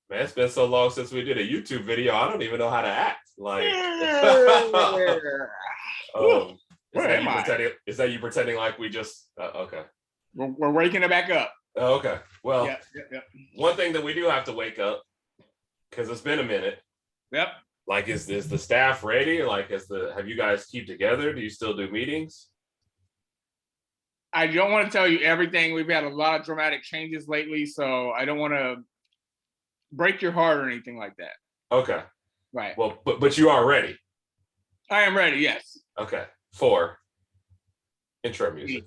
Man, it's been so long since we did a YouTube video. I don't even know how to act. Like, is Where that am you I? pretending? Is that you pretending like we just? Okay. We're waking it back up. Oh, okay. Well, Yep. one thing that we do have to wake up because it's been a minute. Yep. Like, is the staff ready? Like, have you guys keep together? Do you still do meetings? I don't want to tell you everything. We've had a lot of dramatic changes lately, so I don't want to break your heart or anything like that. Okay. Right. Well, but you are ready. I am ready. Yes. Okay. 4. Intro music.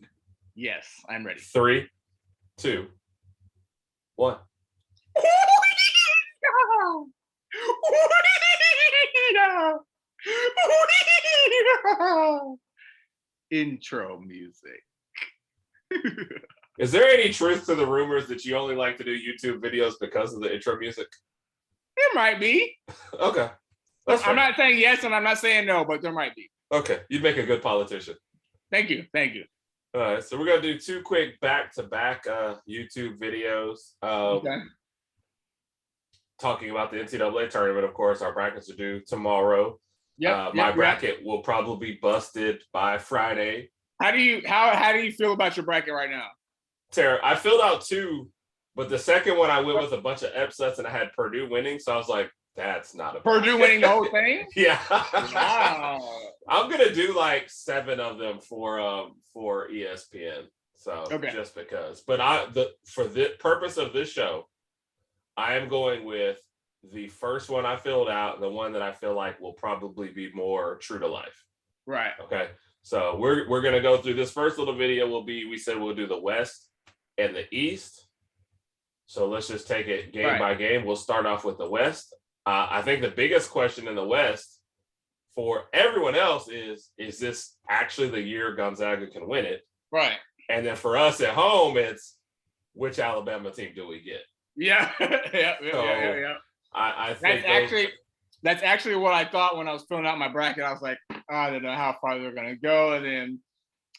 Yes, I'm ready. 3, 2, 1. Intro music. Is there any truth to the rumors that you only like to do YouTube videos because of the intro music? There might be. Okay. I'm not saying yes and I'm not saying no, but there might be. Okay. You'd make a good politician. Thank you. All right. So we're going to do 2 quick back-to-back YouTube videos. Okay. Talking about the NCAA tournament, of course. Our brackets are due tomorrow. My bracket will probably be busted by Friday. How do you feel about your bracket right now? Tara, I filled out 2, but the second one I went with a bunch of upsets and I had Purdue winning, so I was like, that's not a Purdue winning the whole thing. Yeah. Wow. I'm gonna do like 7 of them for ESPN. So just because, but for the purpose of this show, I am going with the first one I filled out, and the one that I feel like will probably be more true to life. Right. Okay. So we're gonna go through this first little video. We said we'll do the West and the East. So let's just take it game by game. We'll start off with the West. I think the biggest question in the West for everyone else is this actually the year Gonzaga can win it? Right. And then for us at home, it's which Alabama team do we get? Yeah. Yeah. I think that's actually what I thought when I was filling out my bracket. I was like, I don't know how far they're gonna go, and then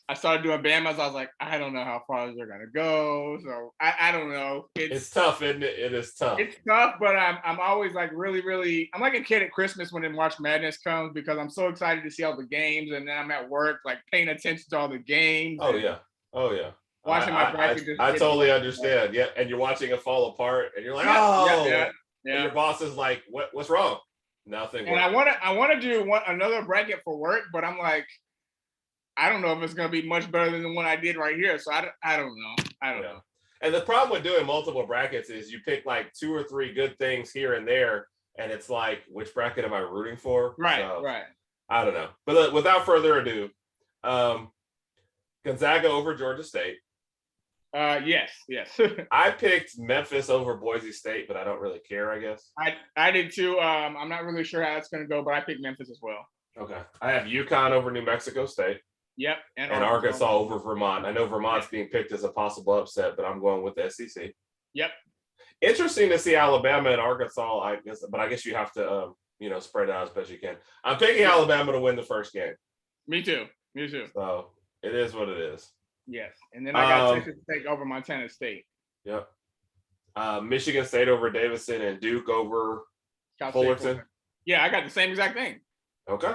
I started doing Bama's. I was like, I don't know how far they're gonna go. So I don't know. It's tough, isn't it? It is tough. It's tough, but I'm always like really. I'm like a kid at Christmas when March Madness comes because I'm so excited to see all the games, and then I'm at work like paying attention to all the games. Oh yeah. Watching my bracket. I totally understand. Yeah, and you're watching it fall apart, and you're like, And your boss is like, what's wrong? Nothing. And I want to do another bracket for work, but I'm like, I don't know if it's going to be much better than the one I did right here. So I don't know. I don't know. And the problem with doing multiple brackets is you pick like 2 or 3 good things here and there, and it's like, which bracket am I rooting for? Right. I don't know. But without further ado, Gonzaga over Georgia State. Yes. I picked Memphis over Boise State, but I don't really care, I guess. I did too. I'm not really sure how it's going to go, but I picked Memphis as well. Okay. I have UConn over New Mexico State. Yep. And Arkansas over Vermont. I know Vermont's being picked as a possible upset, but I'm going with the SEC. Yep. Interesting to see Alabama and Arkansas, I guess, but I guess you have to, spread out as best you can. I'm picking Alabama to win the first game. Me too. So it is what it is. Yes. And then I got Texas Tech over Montana State. Yep. Michigan State over Davidson and Duke over Fullerton. Yeah, I got the same exact thing. Okay.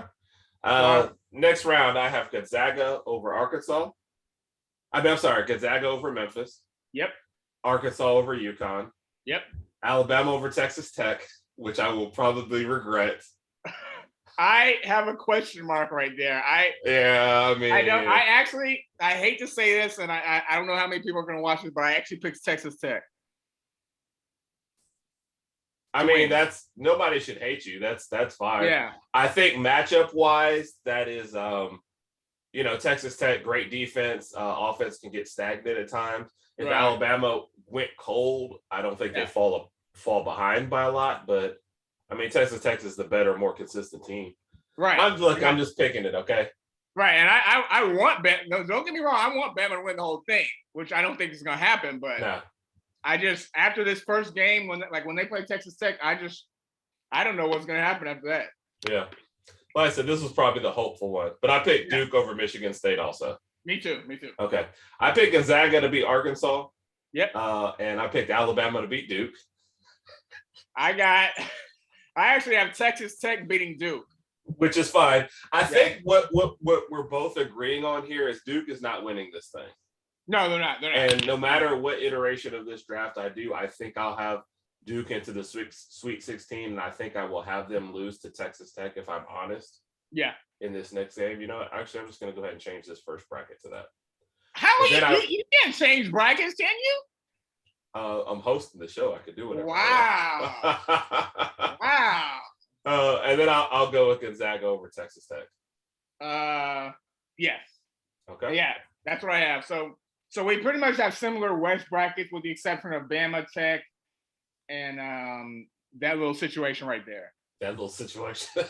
Next round, I have Gonzaga over Arkansas. I'm sorry, Gonzaga over Memphis. Yep. Arkansas over UConn. Yep. Alabama over Texas Tech, which I will probably regret. I have a question mark right there. I hate to say this, and I don't know how many people are going to watch this, but I actually picked Texas Tech. I mean, nobody should hate you. That's fine. Yeah. I think matchup wise, that is, Texas Tech, great defense. Offense can get stagnant at times. If Alabama went cold, I don't think they fall behind by a lot. But I mean, Texas Tech is the better, more consistent team. Right. I'm just picking it. Okay. Right, and I want Bama. Don't get me wrong. I want Bama to win the whole thing, which I don't think is going to happen. But I just, after this first game, when they play Texas Tech, I don't know what's going to happen after that. Yeah. Like I said, this was probably the hopeful one, but I picked Duke over Michigan State also. Me too. Okay. I picked Gonzaga to beat Arkansas. Yep. And I picked Alabama to beat Duke. I actually have Texas Tech beating Duke. Which is fine. I think what we're both agreeing on here is Duke is not winning this thing. No, they're not. And no matter what iteration of this draft I do, I think I'll have Duke into the Sweet 16, and I think I will have them lose to Texas Tech, if I'm honest. Yeah. In this next game. You know what? Actually, I'm just going to go ahead and change this first bracket to that. How are you can't change brackets, can you? I'm hosting the show. I could do whatever. Wow. Wow. And then I'll go with Gonzaga over Texas Tech. Yes. Okay. Yeah, that's what I have. So we pretty much have similar West brackets with the exception of Bama, Tech, and that little situation right there. That little situation.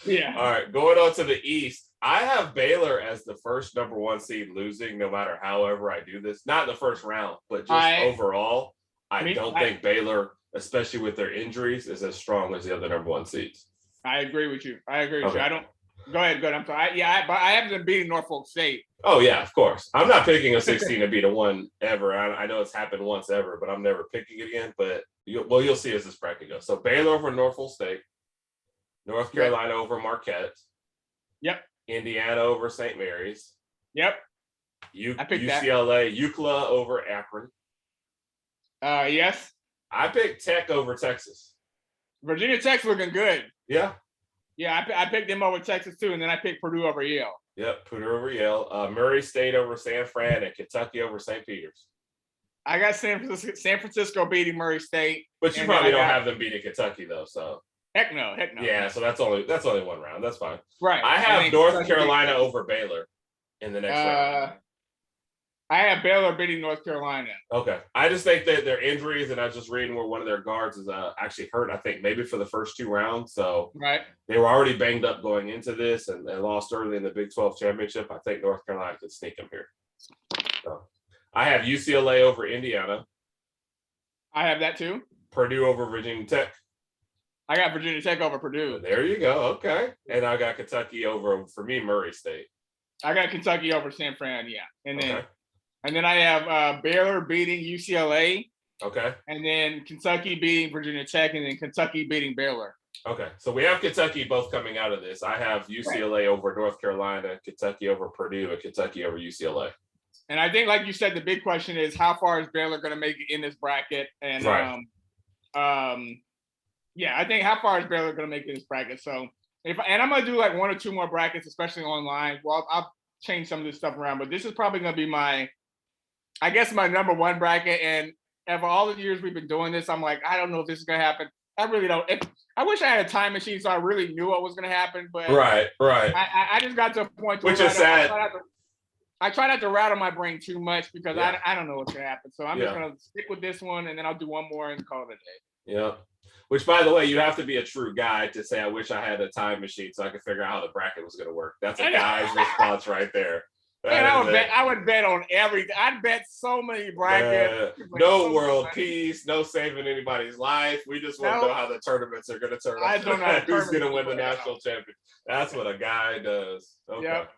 Yeah. All right, going on to the East. I have Baylor as the first number 1 seed losing no matter however I do this. Not in the first round, but just overall. I don't think Baylor, especially with their injuries, is as strong as the other number 1 seeds. I agree with you. I don't. Go ahead. I'm sorry. But I haven't been beating Norfolk State. Oh yeah, of course. I'm not picking a 16 to beat a 1 ever. I know it's happened once ever, but I'm never picking it again. But you'll see as this bracket goes. So Baylor over Norfolk State, North Carolina over Marquette. Yep. Indiana over St. Mary's. Yep. UCLA, UCLA over Akron. Yes. I picked Tech over Texas. Virginia Tech's looking good. Yeah. Yeah, I picked them over Texas too, and then I picked Purdue over Yale. Yep, Purdue over Yale. Murray State over San Fran, and Kentucky over St. Peter's. I got San Francisco beating Murray State. But you probably don't have them beating Kentucky though, so. Heck no. Yeah, so that's only 1 round. That's fine. Right. I have North Carolina over Baylor in the next round. I have Baylor beating North Carolina. Okay. I just think that their injuries, and I was just reading where one of their guards is actually hurt, I think, maybe for the first 2 rounds. So they were already banged up going into this and lost early in the Big 12 championship. I think North Carolina could sneak them here. So I have UCLA over Indiana. I have that too. Purdue over Virginia Tech. I got Virginia Tech over Purdue. There you go. Okay. And I got Kentucky over, for me, Murray State. I got Kentucky over San Fran, yeah. And then I have Baylor beating UCLA. Okay. And then Kentucky beating Virginia Tech, and then Kentucky beating Baylor. Okay. So we have Kentucky both coming out of this. I have UCLA over North Carolina, Kentucky over Purdue, and Kentucky over UCLA. And I think, like you said, the big question is how far is Baylor going to make it in this bracket? And yeah, I think how far is Baylor going to make it in this bracket? So I'm going to do like 1 or 2 more brackets, especially online. Well, I'll change some of this stuff around, but this is probably going to be my number 1 bracket. And after all the years we've been doing this, I'm like, I don't know if this is going to happen. I really don't. I wish I had a time machine so I really knew what was going to happen. But right. I just got to a point which is sad. I try not to rattle my brain too much because I don't know what's going to happen. So I'm just going to stick with this one, and then I'll do 1 more and call it a day. Yeah. Which, by the way, you have to be a true guy to say, I wish I had a time machine so I could figure out how the bracket was going to work. That's a guy's response right there. Man, I would bet on everything. I'd bet so many brackets. No world peace, no saving anybody's life. We just want to know how the tournaments are going to turn out. I don't know who's going to win the national championship. That's what a guy does. Okay. Yep.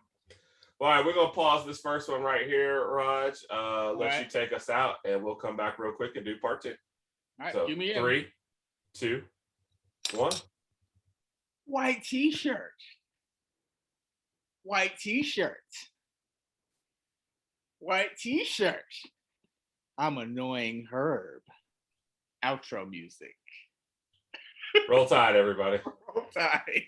All right, we're going to pause this first one right here, Rodg. Let you take us out, and we'll come back real quick and do part 2. All right, so give me 3, 2, 1. White t-shirt. White t-shirt. White t-shirt. I'm annoying Herb. Outro music. Roll Tide, everybody. Roll Tide.